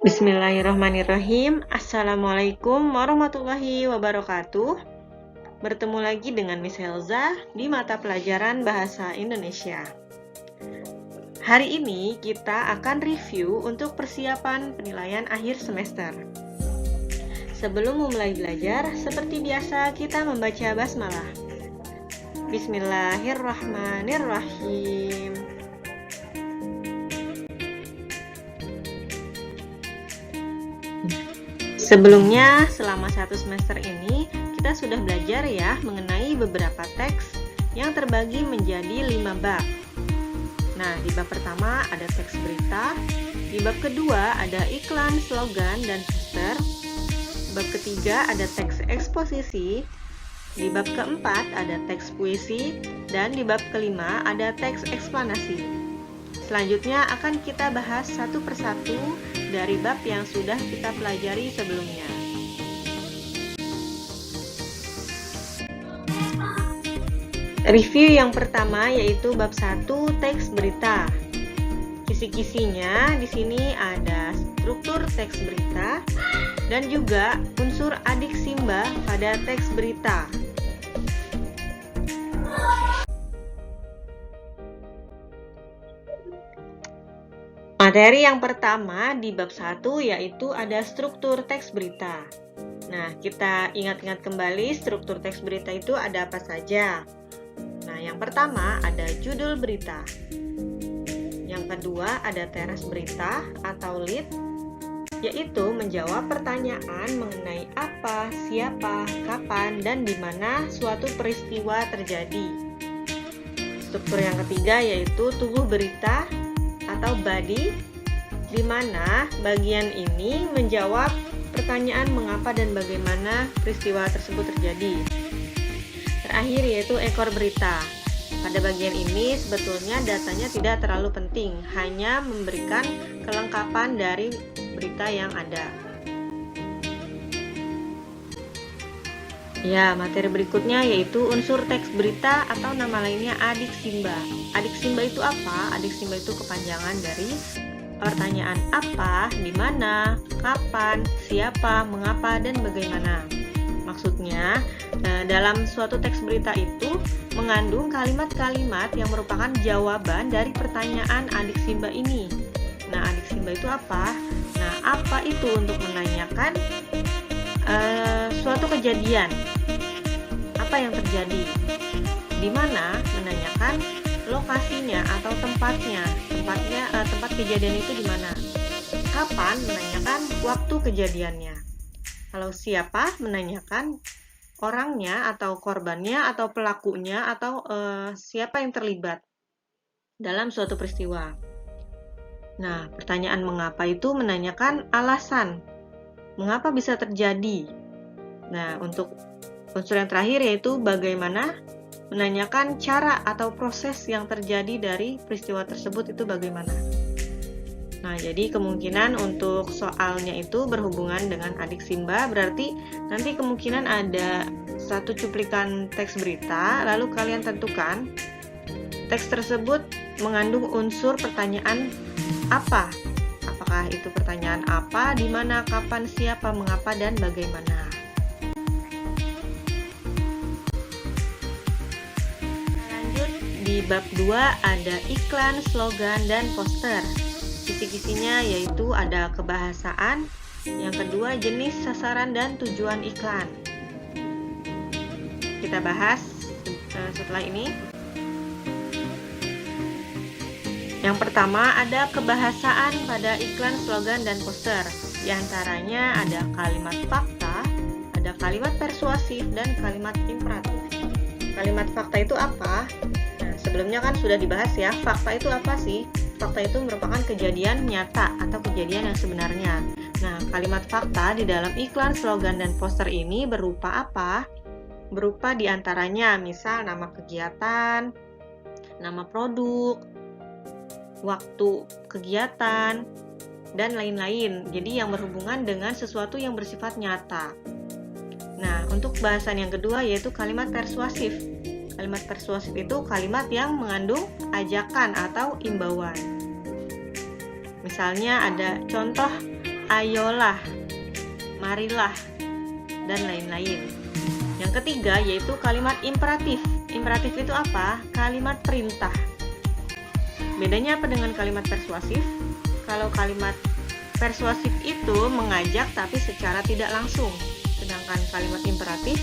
Bismillahirrahmanirrahim. Assalamualaikum warahmatullahi wabarakatuh. Bertemu lagi dengan Miss Helza di mata pelajaran Bahasa Indonesia. Hari ini kita akan review untuk persiapan penilaian akhir semester. Sebelum memulai belajar, seperti biasa kita membaca basmalah. Bismillahirrahmanirrahim. Sebelumnya, selama satu semester ini, kita sudah belajar ya mengenai beberapa teks yang terbagi menjadi 5 bab. Nah, di bab pertama ada teks berita, di bab kedua ada iklan, slogan, dan poster, bab ketiga ada teks eksposisi, di bab keempat ada teks puisi, dan di bab kelima ada teks eksplanasi. Selanjutnya akan kita bahas satu persatu dari bab yang sudah kita pelajari sebelumnya. Review yang pertama yaitu bab 1 teks berita. Kisi-kisinya di sini ada struktur teks berita dan juga unsur adik Simba pada teks berita. Materi yang pertama di bab 1 yaitu ada struktur teks berita. Nah, kita ingat-ingat kembali struktur teks berita itu ada apa saja. Nah, yang pertama ada judul berita. Yang kedua ada teras berita atau lead, yaitu menjawab pertanyaan mengenai apa, siapa, kapan, dan di mana suatu peristiwa terjadi. Struktur yang ketiga yaitu tubuh berita atau body, di mana bagian ini menjawab pertanyaan mengapa dan bagaimana peristiwa tersebut terjadi. Terakhir yaitu ekor berita. Pada bagian ini sebetulnya datanya tidak terlalu penting, hanya memberikan kelengkapan dari berita yang ada. Ya, materi berikutnya yaitu unsur teks berita atau nama lainnya adik Simba. Adik Simba itu apa? Adik Simba itu kepanjangan dari pertanyaan apa, di mana, kapan, siapa, mengapa, dan bagaimana. Maksudnya, dalam suatu teks berita itu mengandung kalimat-kalimat yang merupakan jawaban dari pertanyaan adik Simba ini. Nah, adik Simba itu apa? Nah, apa itu untuk menanyakan suatu kejadian. Apa yang terjadi? Di mana menanyakan lokasinya atau tempatnya. Tempat kejadian itu di mana? Kapan menanyakan waktu kejadiannya. Kalau siapa menanyakan orangnya atau korbannya atau pelakunya atau siapa yang terlibat dalam suatu peristiwa. Nah, pertanyaan mengapa itu menanyakan alasan. Mengapa bisa terjadi? Nah, untuk unsur yang terakhir yaitu bagaimana menanyakan cara atau proses yang terjadi dari peristiwa tersebut itu bagaimana. Nah, jadi kemungkinan untuk soalnya itu berhubungan dengan adik Simba, berarti nanti kemungkinan ada satu cuplikan teks berita, lalu kalian tentukan teks tersebut mengandung unsur pertanyaan apa. Apakah itu pertanyaan apa, di mana, kapan, siapa, mengapa, dan bagaimana. Lanjut, di bab 2 ada iklan, slogan, dan poster. Kisi-kisinya yaitu ada kebahasaan, yang kedua jenis, sasaran, dan tujuan iklan. Kita bahas setelah ini. Yang pertama ada kebahasaan pada iklan, slogan, dan poster. Di antaranya ada kalimat fakta, ada kalimat persuasif, dan kalimat imperatif. Kalimat fakta itu apa? Nah, sebelumnya kan sudah dibahas ya, fakta itu apa sih? Fakta itu merupakan kejadian nyata atau kejadian yang sebenarnya. Nah, kalimat fakta di dalam iklan, slogan, dan poster ini berupa apa? Berupa di antaranya misal nama kegiatan, nama produk, waktu kegiatan, dan lain-lain. Jadi yang berhubungan dengan sesuatu yang bersifat nyata. Nah, untuk bahasan yang kedua yaitu kalimat persuasif. Kalimat persuasif itu kalimat yang mengandung ajakan atau imbauan. Misalnya ada contoh ayolah, marilah, dan lain-lain. Yang ketiga yaitu kalimat imperatif. Imperatif itu apa? Kalimat perintah. Bedanya apa dengan kalimat persuasif? Kalau kalimat persuasif itu mengajak tapi secara tidak langsung, sedangkan kalimat imperatif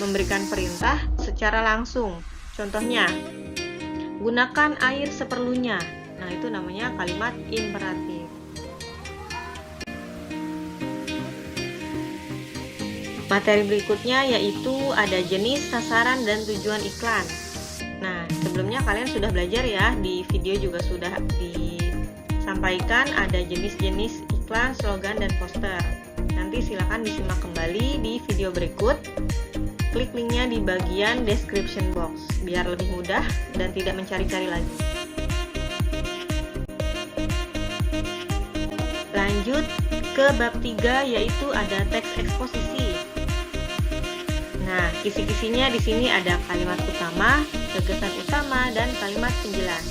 memberikan perintah secara langsung. Contohnya, gunakan air seperlunya. Nah, itu namanya kalimat imperatif. Materi berikutnya yaitu ada jenis, sasaran, dan tujuan iklan. Nah, sebelumnya kalian sudah belajar ya, di video juga sudah disampaikan ada jenis-jenis iklan, slogan, dan poster. Nanti silakan disimak kembali di video berikut. Klik linknya di bagian description box, biar lebih mudah dan tidak mencari-cari lagi. Lanjut ke bab 3 yaitu ada teks eksposisi. Nah, kisi-kisinya di sini ada kalimat utama, gagasan utama, dan kalimat penjelas.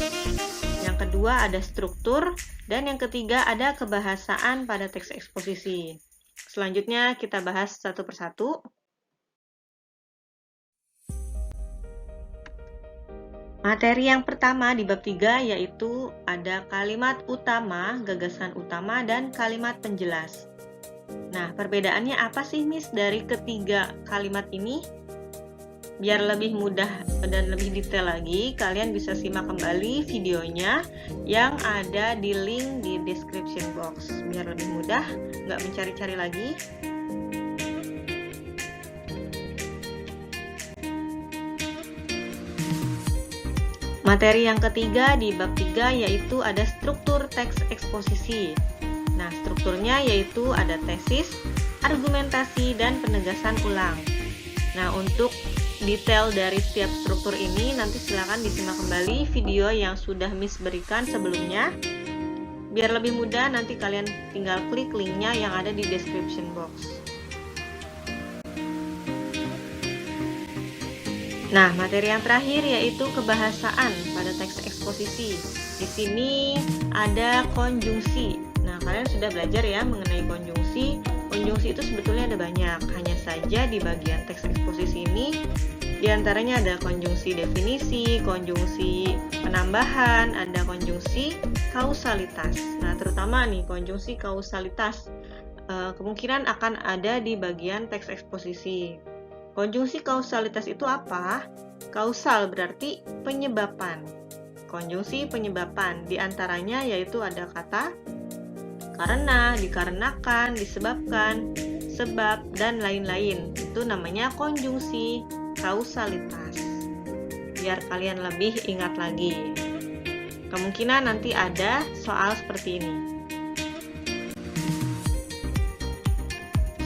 Yang kedua ada struktur, dan yang ketiga ada kebahasaan pada teks eksposisi. Selanjutnya kita bahas satu persatu. Materi yang pertama di bab 3 yaitu ada kalimat utama, gagasan utama, dan kalimat penjelas. Nah, perbedaannya apa sih, Miss, dari ketiga kalimat ini? Biar lebih mudah dan lebih detail lagi, kalian bisa simak kembali videonya yang ada di link di description box. Biar lebih mudah, nggak mencari-cari lagi. Materi yang ketiga di bab 3 yaitu ada struktur teks eksposisi. Nah, strukturnya yaitu ada tesis, argumentasi, dan penegasan ulang. Nah, untuk detail dari setiap struktur ini nanti silakan disimak kembali video yang sudah Miss berikan sebelumnya. Biar lebih mudah, nanti kalian tinggal klik linknya yang ada di description box. Nah, materi yang terakhir yaitu kebahasaan pada teks eksposisi. Di sini ada konjungsi. Nah, kalian sudah belajar ya mengenai konjungsi. Konjungsi itu sebetulnya ada banyak. Hanya saja di bagian teks eksposisi ini diantaranya ada konjungsi definisi, konjungsi penambahan, ada konjungsi kausalitas. Nah, terutama nih konjungsi kausalitas kemungkinan akan ada di bagian teks eksposisi. Konjungsi kausalitas itu apa? Kausal berarti penyebaban. Konjungsi penyebaban diantaranya yaitu ada kata karena, dikarenakan, disebabkan, sebab, dan lain-lain. Itu namanya konjungsi kausalitas. Biar kalian lebih ingat lagi. Kemungkinan nanti ada soal seperti ini.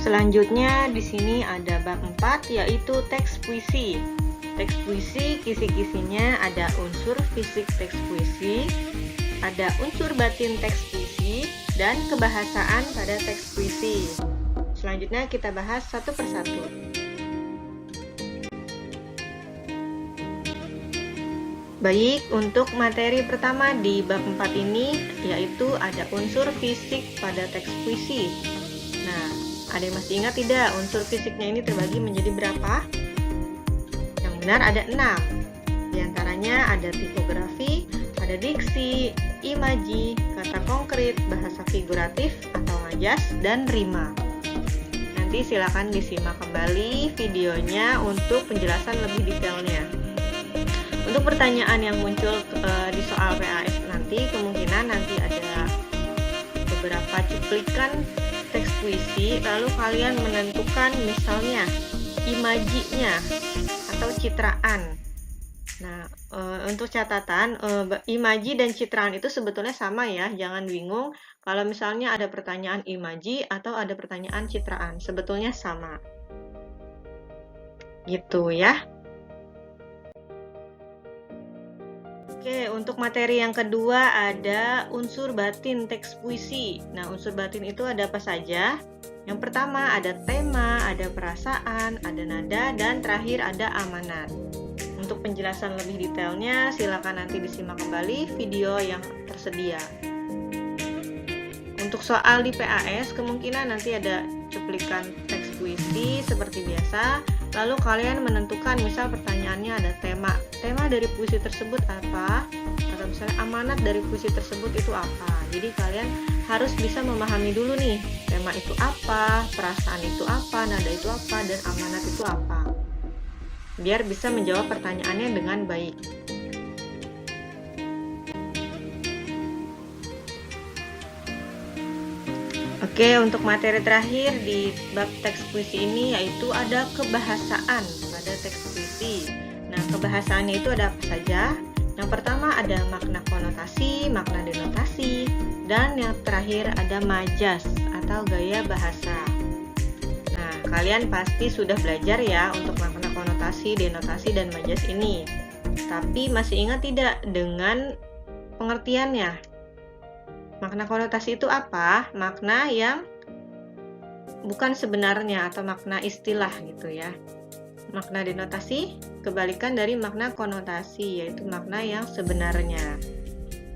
Selanjutnya di sini ada bab 4 yaitu teks puisi. Teks puisi kisi-kisinya ada unsur fisik teks puisi, ada unsur batin teks puisi, dan kebahasaan pada teks puisi. Selanjutnya kita bahas satu persatu. Baik, untuk materi pertama di bab 4 ini yaitu ada unsur fisik pada teks puisi. Nah, ada yang masih ingat tidak unsur fisiknya ini terbagi menjadi berapa? Yang benar ada 6. Di antaranya ada tipografi, ada diksi, imaji, kata konkret, bahasa figuratif atau majas, dan rima. Nanti silakan disimak kembali videonya untuk penjelasan lebih detailnya. Untuk pertanyaan yang muncul di soal PAS nanti, kemungkinan nanti ada beberapa cuplikan teks puisi, lalu kalian menentukan misalnya imajinya atau citraan. Nah, untuk catatan, imaji dan citraan itu sebetulnya sama ya, jangan bingung kalau misalnya ada pertanyaan imaji atau ada pertanyaan citraan, sebetulnya sama. Gitu ya. Oke, untuk materi yang kedua ada unsur batin teks puisi. Nah, unsur batin itu ada apa saja? Yang pertama ada tema, ada perasaan, ada nada, dan terakhir ada amanat. Untuk penjelasan lebih detailnya, silakan nanti disimak kembali video yang tersedia. Untuk soal di PAS, kemungkinan nanti ada cuplikan teks puisi seperti biasa. Lalu kalian menentukan, misal pertanyaannya ada tema dari puisi tersebut apa, atau misalnya amanat dari puisi tersebut itu apa. Jadi kalian harus bisa memahami dulu nih, tema itu apa, perasaan itu apa, nada itu apa, dan amanat itu apa, biar bisa menjawab pertanyaannya dengan baik. Oke, untuk materi terakhir di bab teks puisi ini yaitu ada kebahasaan pada teks puisi. Nah, kebahasaannya itu ada apa saja? Yang pertama ada makna konotasi, makna denotasi, dan yang terakhir ada majas atau gaya bahasa. Nah, kalian pasti sudah belajar ya untuk makna konotasi, denotasi, dan majas ini. Tapi masih ingat tidak dengan pengertiannya? Makna konotasi itu apa? Makna yang bukan sebenarnya atau makna istilah gitu ya. Makna denotasi kebalikan dari makna konotasi, yaitu makna yang sebenarnya.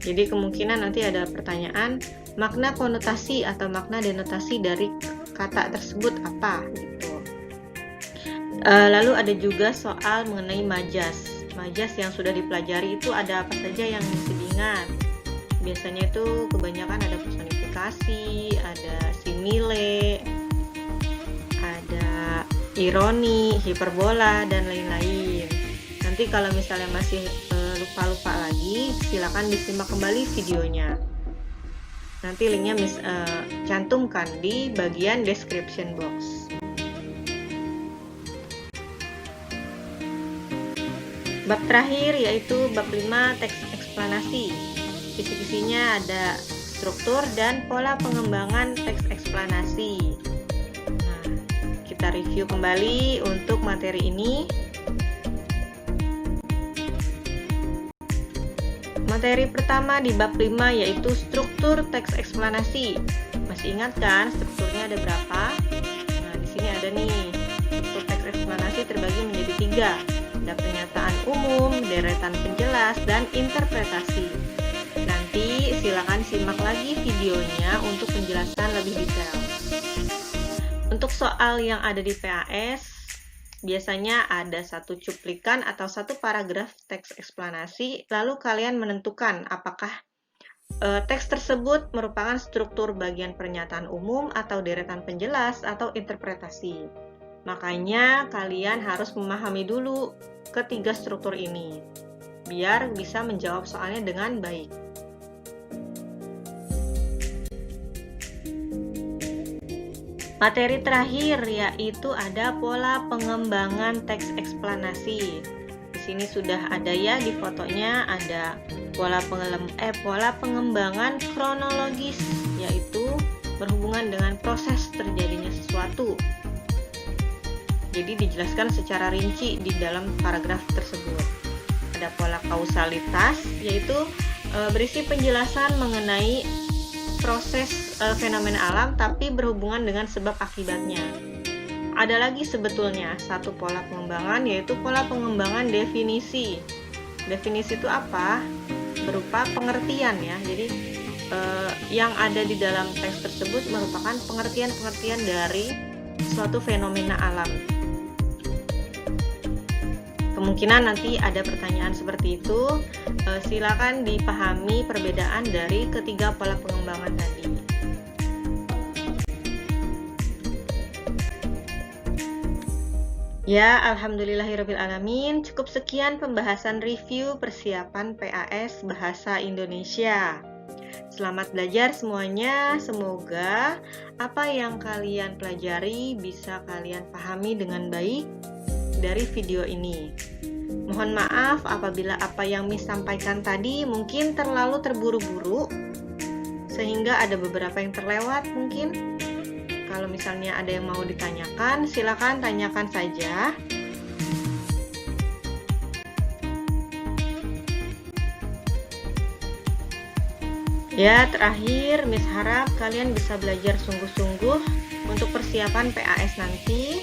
Jadi kemungkinan nanti ada pertanyaan, makna konotasi atau makna denotasi dari kata tersebut apa gitu. Lalu ada juga soal mengenai majas. Majas yang sudah dipelajari itu ada apa saja yang mesti diingat? Biasanya itu kebanyakan ada personifikasi, ada simile, ada ironi, hiperbola, dan lain-lain. Nanti kalau misalnya masih lupa-lupa lagi, silakan disimak kembali videonya. Nanti linknya cantumkan di bagian description box. Bab terakhir yaitu bab 5 teks eksplanasi. Kisi-kisinya ada struktur dan pola pengembangan teks eksplanasi. Nah, kita review kembali untuk materi ini. Materi pertama di bab 5 yaitu struktur teks eksplanasi. Masih ingat kan strukturnya ada berapa? Nah, di sini ada nih. Struktur teks eksplanasi terbagi menjadi 3. Ada pernyataan umum, deretan penjelas, dan interpretasi. Nanti silakan simak lagi videonya untuk penjelasan lebih detail. Untuk soal yang ada di PAS, biasanya ada satu cuplikan atau satu paragraf teks eksplanasi, lalu kalian menentukan apakah teks tersebut merupakan struktur bagian pernyataan umum atau deretan penjelas atau interpretasi. Makanya kalian harus memahami dulu ketiga struktur ini, biar bisa menjawab soalnya dengan baik. Materi terakhir yaitu ada pola pengembangan teks eksplanasi. Di sini sudah ada ya di fotonya, ada pola pengembangan kronologis, yaitu berhubungan dengan proses terjadinya sesuatu. Jadi dijelaskan secara rinci di dalam paragraf tersebut. Ada pola kausalitas, yaitu berisi penjelasan mengenai proses fenomena alam tapi berhubungan dengan sebab akibatnya. Ada lagi sebetulnya satu pola pengembangan, yaitu pola pengembangan definisi. Definisi itu apa? Berupa pengertian ya. Jadi yang ada di dalam teks tersebut merupakan pengertian-pengertian dari suatu fenomena alam. Kemungkinan nanti ada pertanyaan seperti itu. Silakan dipahami perbedaan dari ketiga pola pengembangan tadi. Ya, alhamdulillahirrabbilalamin. Cukup sekian pembahasan review persiapan PAS Bahasa Indonesia. Selamat belajar semuanya. Semoga apa yang kalian pelajari bisa kalian pahami dengan baik dari video ini. Mohon maaf apabila apa yang Miss sampaikan tadi mungkin terlalu terburu-buru sehingga ada beberapa yang terlewat mungkin. Kalau misalnya ada yang mau ditanyakan, silakan tanyakan saja. Ya, terakhir Miss harap kalian bisa belajar sungguh-sungguh untuk persiapan PAS nanti.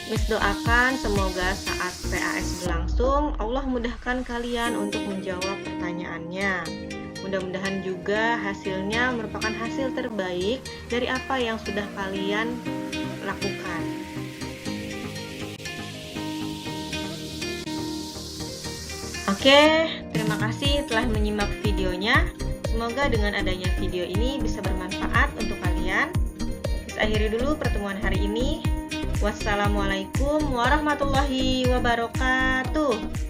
Miss doakan semoga saat PAS berlangsung Allah mudahkan kalian untuk menjawab pertanyaannya. Mudah-mudahan juga hasilnya merupakan hasil terbaik dari apa yang sudah kalian lakukan. Oke, terima kasih telah menyimak videonya. Semoga dengan adanya video ini bisa bermanfaat untuk kalian. Kita akhiri dulu pertemuan hari ini. Wassalamualaikum warahmatullahi wabarakatuh.